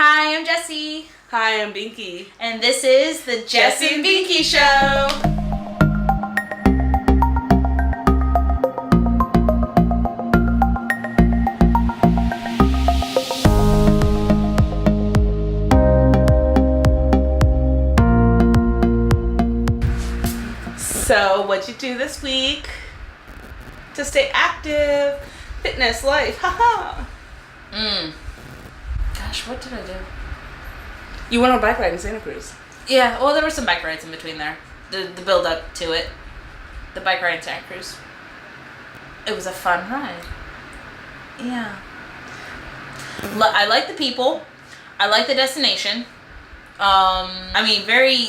Hi, I'm Jessie. Hi, I'm Binky. And this is the Jessie and Binky Show. So, what'd you do this week to stay active? Fitness, life, haha. Gosh, what did I do? You went on a bike ride in Santa Cruz. Yeah, well, there were some bike rides in between there. The build up to it. The bike ride in Santa Cruz. It was a fun ride. Yeah. I like the people. I like the destination.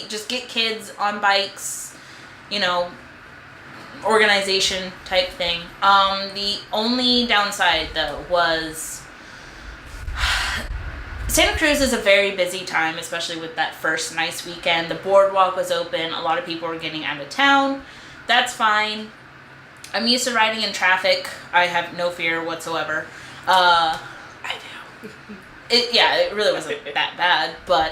Just get kids on bikes, organization type thing. The only downside though was Santa Cruz is a very busy time, especially with that first nice weekend. The boardwalk was open. A lot of people were getting out of town. That's fine. I'm used to riding in traffic. I have no fear whatsoever. I do. It really wasn't that bad, but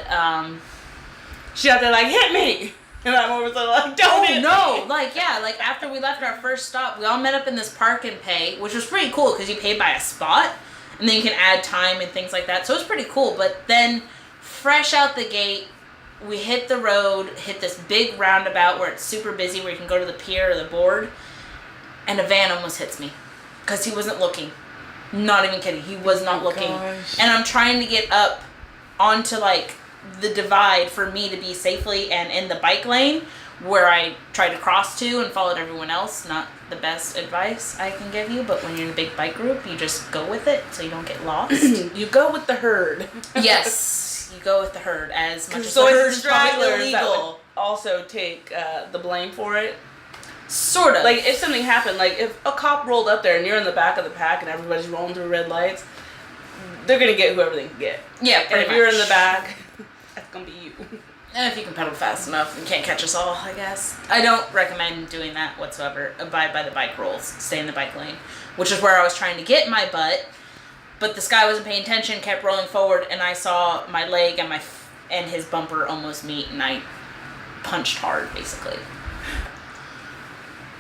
She out there like, hit me! And I'm over there like, don't hit me! After we left our first stop, we all met up in this park and pay, which was pretty cool because you pay by a spot, and then you can add time and things like that. So it was pretty cool. But then, fresh out the gate, we hit the road, hit this big roundabout where it's super busy, where you can go to the pier or the board, and a van almost hits me because he wasn't looking. Not even kidding. He was not looking. Gosh. And I'm trying to get up onto the divide for me to be safely and in the bike lane where I tried to cross to and followed everyone else. Not the best advice I can give you, but when you're in a big bike group, you just go with it so you don't get lost. You go with the herd. Yes, you go with the herd as much as the So herd it's is probably stragglers that would illegal. also take the blame for it. Sort of. Like, if something happened, like, if a cop rolled up there and you're in the back of the pack and everybody's rolling through red lights, they're going to get whoever they can get. Yeah, And pretty if much. you're in the back, that's going to be you. And if you can pedal fast enough, you can't catch us all, I guess. I don't recommend doing that whatsoever. Abide by the bike rules. Stay in the bike lane. Which is where I was trying to get my butt. But this guy wasn't paying attention, kept rolling forward, and I saw my leg and his bumper almost meet, and I punched hard, basically.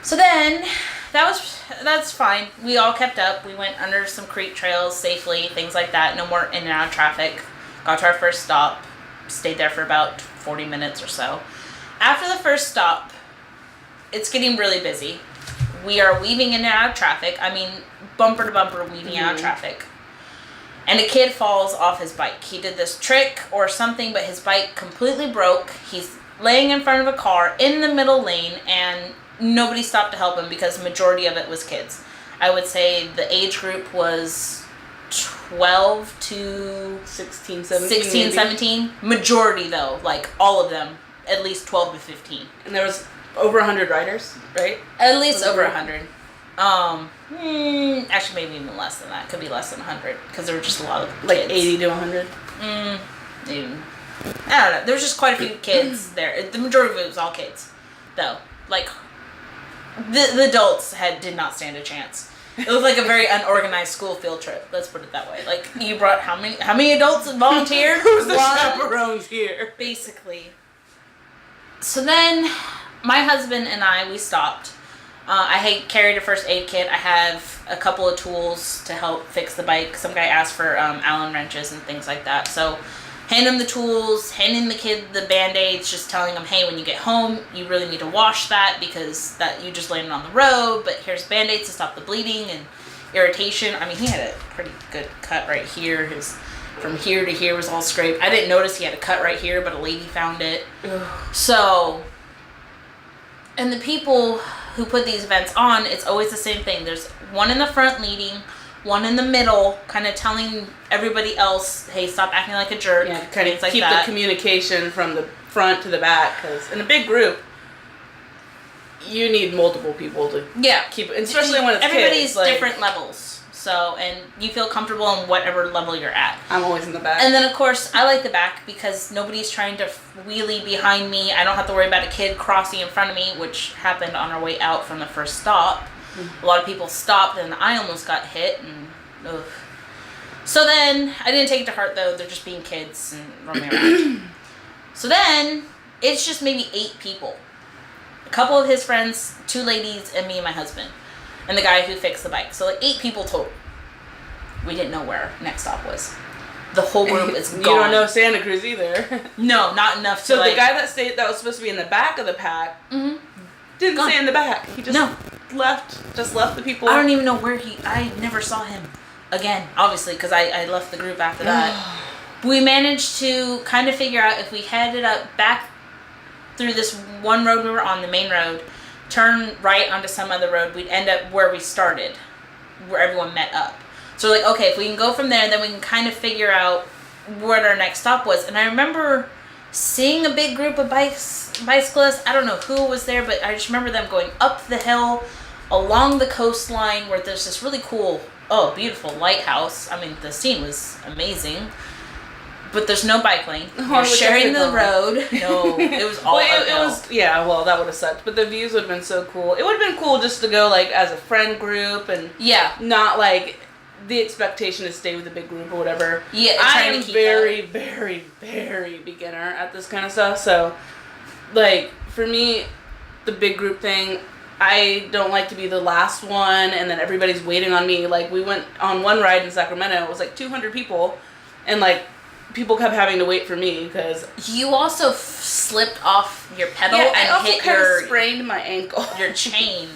So then, that's fine. We all kept up. We went under some creek trails safely, things like that. No more in and out of traffic. Got to our first stop. Stayed there for about 40 minutes or so. After the first stop, it's getting really busy. We are weaving in and out of traffic. I mean, bumper to bumper weaving out of traffic. And a kid falls off his bike. He did this trick or something, but his bike completely broke. He's laying in front of a car in the middle lane, and nobody stopped to help him because the majority of it was kids. I would say the age group was 12 to 16, 17. 16, maybe. 17. Majority, though. Like, all of them. At least 12 to 15. And there was over 100 riders, right? At least over 100. Actually, maybe even less than that. Could be less than 100. Because there were just a lot of kids. Like 80 to 100? Even. I don't know. There was just quite a few kids there. The majority of it was all kids, though. Like, the adults did not stand a chance. It was like a very unorganized school field trip. Let's put it that way. Like, you brought how many adults volunteered? Who's the chaperones here? Basically. So then, my husband and we stopped. I had carried a first aid kit. I have a couple of tools to help fix the bike. Some guy asked for Allen wrenches and things like that. So, hand him the tools, handing the kid the Band-Aids, just telling him, hey, when you get home, you really need to wash that because that you just landed on the road, but here's Band-Aids to stop the bleeding and irritation. I mean, he had a pretty good cut right here. From here to here was all scraped. I didn't notice he had a cut right here, but a lady found it. Ugh. So, and the people who put these events on, it's always the same thing. There's one in the front leading, one in the middle, kind of telling everybody else, hey, stop acting like a jerk. Yeah, kind of like keep that. the communication from the front to the back, because in a big group, you need multiple people to keep it, especially when it's everybody's kids. Like, different levels. So, and you feel comfortable on whatever level you're at. I'm always in the back. And then, of course, I like the back because nobody's trying to wheelie behind me. I don't have to worry about a kid crossing in front of me, which happened on our way out from the first stop. A lot of people stopped, and I almost got hit. And So then, I didn't take it to heart though. They're just being kids and roaming around. So then, it's just maybe 8 people. A couple of his friends, 2 ladies, and me and my husband. And the guy who fixed the bike. So like 8 people total. We didn't know where next stop was. The whole group is gone. You don't know Santa Cruz either. No, not enough to So the guy that was supposed to be in the back of the pack didn't stay in the back. He just left the people. I don't even know where I never saw him again, obviously, because I left the group after that. We managed to kind of figure out if we headed up back through this one road we were on, the main road, turn right onto some other road, we'd end up where we started, where everyone met up. So like, okay, if we can go from there, then we can kind of figure out what our next stop was. And I remember seeing a big group of bicyclists. I don't know who was there, but I just remember them going up the hill, along the coastline, where there's this really cool, beautiful lighthouse. I mean, the scene was amazing. But there's no bike lane. You're sharing the road. No, it was all uphill. That would have sucked. But the views would have been so cool. It would have been cool just to go like as a friend group and not like the expectation to stay with a big group or whatever. Yeah, I am very, very, very beginner at this kind of stuff. So, like for me, the big group thing, I don't like to be the last one and then everybody's waiting on me. Like we went on one ride in Sacramento. It was like 200 people, and like. People kept having to wait for me because you also slipped off your pedal and I also hit kind of sprained my ankle. Your chain.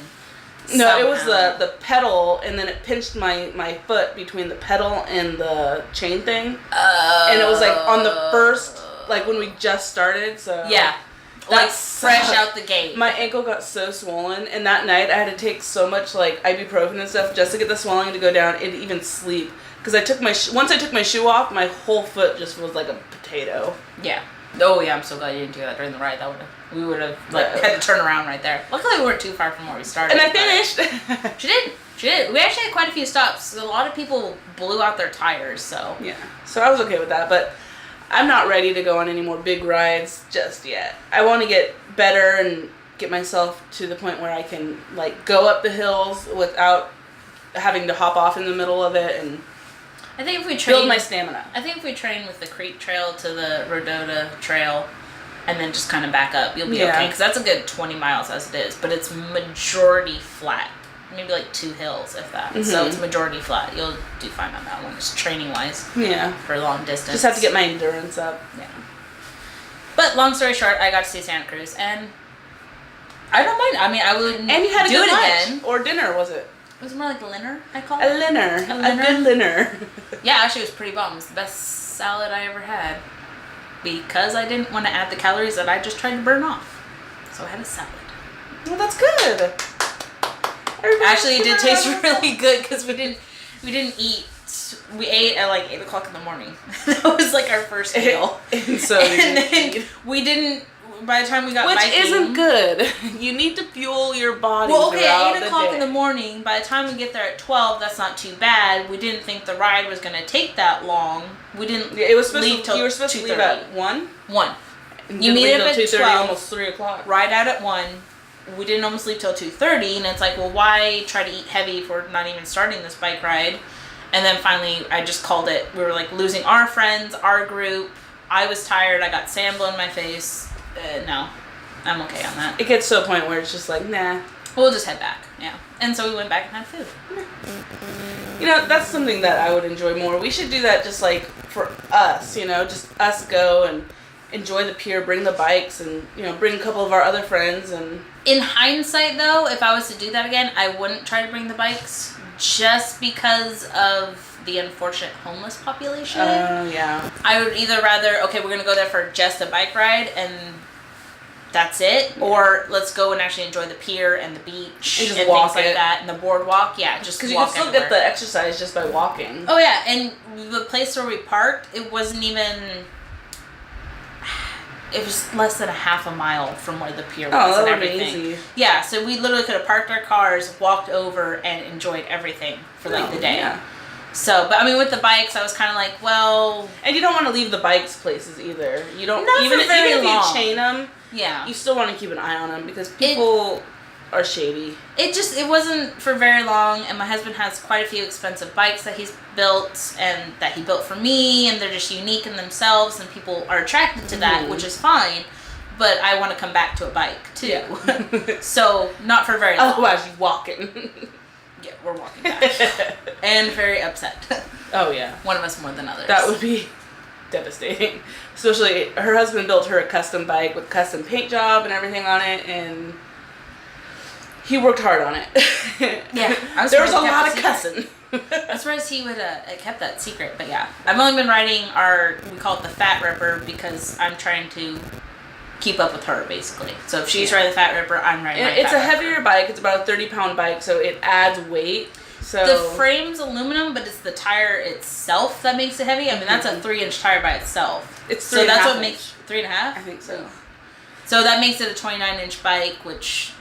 No, it was the pedal, and then it pinched my foot between the pedal and the chain thing. And it was like on the first, like when we just started. So yeah, like fresh out the gate. My ankle got so swollen, and that night I had to take so much like ibuprofen and stuff just to get the swelling to go down and even sleep. Because once I took my shoe off, my whole foot just was like a potato. Yeah. Oh yeah, I'm so glad you didn't do that during the ride. We would have had to turn around right there. Luckily, we weren't too far from where we started. And I finished. She did. We actually had quite a few stops. A lot of people blew out their tires, so. Yeah. So I was okay with that, but I'm not ready to go on any more big rides just yet. I want to get better and get myself to the point where I can like go up the hills without having to hop off in the middle of it and. I think if we train, build my stamina. I think if we train with the Creek Trail to the Rodota Trail, and then just kind of back up, you'll be okay. Because that's a good 20 miles as it is, but it's majority flat. Maybe like 2 hills, if that. Mm-hmm. So it's majority flat. You'll do fine on that one, just training wise. Yeah. For long distance. Just have to get my endurance up. Yeah. But long story short, I got to see Santa Cruz, and I don't mind. I mean, I would. And you had do a good it lunch again. Or dinner, was it? It was more like a linner, I call it. A good dinner. Yeah, actually it was pretty bomb. It was the best salad I ever had. Because I didn't want to add the calories that I just tried to burn off. So I had a salad. Well, that's good. Actually, it did taste really good because we didn't eat. We ate at like 8 o'clock in the morning. That was like our first meal. And so then we didn't. By the time we got biking, isn't good. You need to fuel your body. Well, okay, at 8 o'clock in the morning. By the time we get there at 12, that's not too bad. We didn't think the ride was going to take that long. We didn't. Yeah, it was supposed leave till you were supposed to leave at 1. 1. You meet up at 2:30, almost 3 o'clock. Ride out at 1. We didn't almost leave till 2:30, and it's like, well, why try to eat heavy if we're not even starting this bike ride? And then finally, I just called it. We were like losing our friends, our group. I was tired. I got sand blown in my face. No, I'm okay on that. It gets to a point where it's just like, nah. We'll just head back, yeah. And so we went back and had food. You know, that's something that I would enjoy more. We should do that just like for us, just us go and enjoy the pier, bring the bikes and, bring a couple of our other friends. And in hindsight, though, if I was to do that again, I wouldn't try to bring the bikes just because of the unfortunate homeless population. Yeah. I would either rather, okay, we're going to go there for just a bike ride and that's it, or let's go and actually enjoy the pier and the beach and things like that, and the boardwalk. Yeah, just walk. Because you can still get the exercise just by walking. Oh yeah, and the place where we parked, it wasn't even. It was less than a half a mile from where the pier was and everything. Easy. Yeah, so we literally could have parked our cars, walked over, and enjoyed everthing for the day. Yeah. So, but I mean, with the bikes, I was kind of like, well. And you don't want to leave the bikes places either. You don't not even for very if long. You chain them. Yeah. You still want to keep an eye on them because people are shady. It wasn't for very long, and my husband has quite a few expensive bikes that he's built and that he built for me, and they're just unique in themselves, and people are attracted to that, which is fine. But I want to come back to a bike too. Yeah. So not for very long. Otherwise, you walking. Yeah, we're walking back. And very upset. Oh yeah. One of us more than others. That would be devastating. Especially her husband built her a custom bike with custom paint job and everything on it, and he worked hard on it. Yeah. There was a lot of cussing. I'm surprised he would have kept that secret, but yeah. I've only been riding we call it the Fat Ripper, because I'm trying to keep up with her, basically. So if she's riding the Fat Ripper, I'm riding the It's Fat a heavier Ripper. bike. It's about a 30-pound bike, so it adds weight. So the frame's aluminum, but it's the tire itself that makes it heavy. I mean, that's a 3-inch tire by itself. It's 3.5. So that's what makes 3.5. I think so. So that makes it a 29-inch bike, which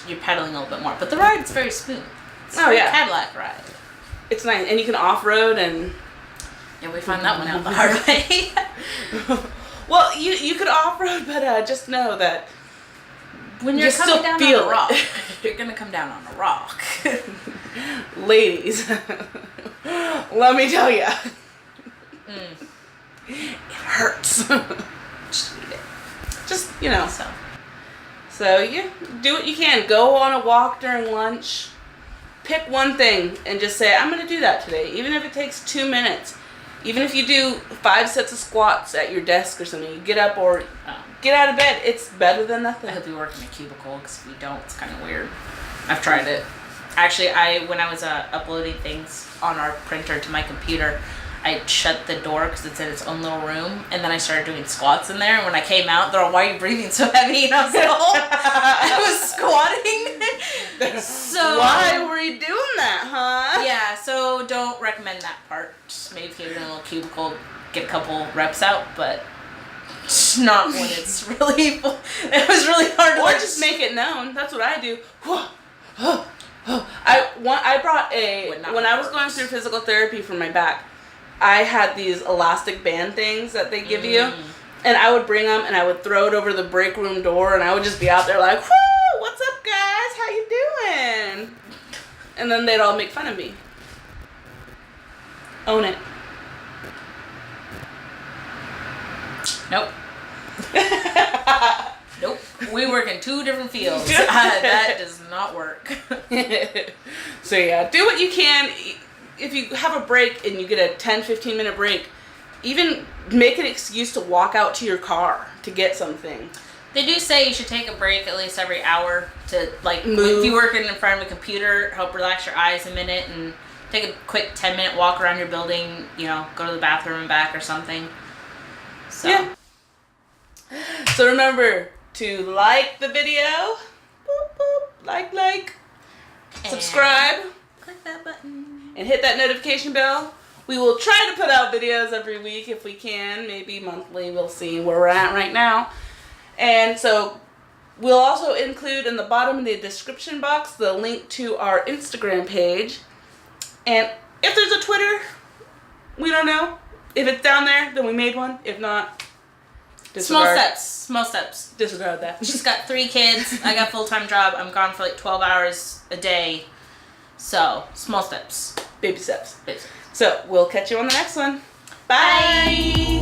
you're pedaling a little bit more. But the ride's very smooth. It's a Cadillac ride. It's nice, and you can off-road and. Yeah, we found that one out the hard way. Well, you could off-road, but just know that when you're coming down on a rock, you're gonna come down on a rock. Ladies, let me tell you, it hurts. Just eat it. Just So yeah, do what you can. Go on a walk during lunch. Pick one thing and just say, I'm gonna do that today, even if it takes 2 minutes. Even if you do 5 sets of squats at your desk or something, you get up or get out of bed. It's better than nothing. I hope you work in a cubicle, because if you don't, it's kind of weird. I've tried it. Actually, when I was uploading things on our printer to my computer, I shut the door because it's in its own little room, and then I started doing squats in there. And when I came out, they're all, "Why are you breathing so heavy?" And I was like, "Oh, I was squatting." So why were you doing that, huh? Yeah. So don't recommend that part. Just maybe if you're in a little cubicle, get a couple reps out, but not when it's really. It was really hard. Or just make it known. That's what I do. I brought when I was going through physical therapy for my back, I had these elastic band things that they give you, and I would bring them and I would throw it over the break room door, and I would just be out there like, "Whoo, what's up, guys? How you doing?" And then they'd all make fun of me. Own it. Nope. Nope. We work in 2 different fields. That does not work. So yeah, do what you can. If you have a break and you get a 10-15 minute break, even make an excuse to walk out to your car to get something. They do say you should take a break at least every hour to move. If you're working in front of a computer, help relax your eyes a minute and take a quick 10-minute walk around your building, go to the bathroom and back or something. So. Yeah. So remember to like the video, boop, boop, like, subscribe, click that button, and hit that notification bell. We will try to put out videos every week if we can, maybe monthly. We'll see where we're at right now. And so we'll also include in the bottom of the description box the link to our Instagram page. And if there's a Twitter, we don't know. If it's down there, then we made one. If not, disregard. Small steps. Disregard that. She's got 3 kids. I got a full-time job. I'm gone for 12 hours a day. So, small steps. Baby steps. Baby steps. So, we'll catch you on the next one. Bye.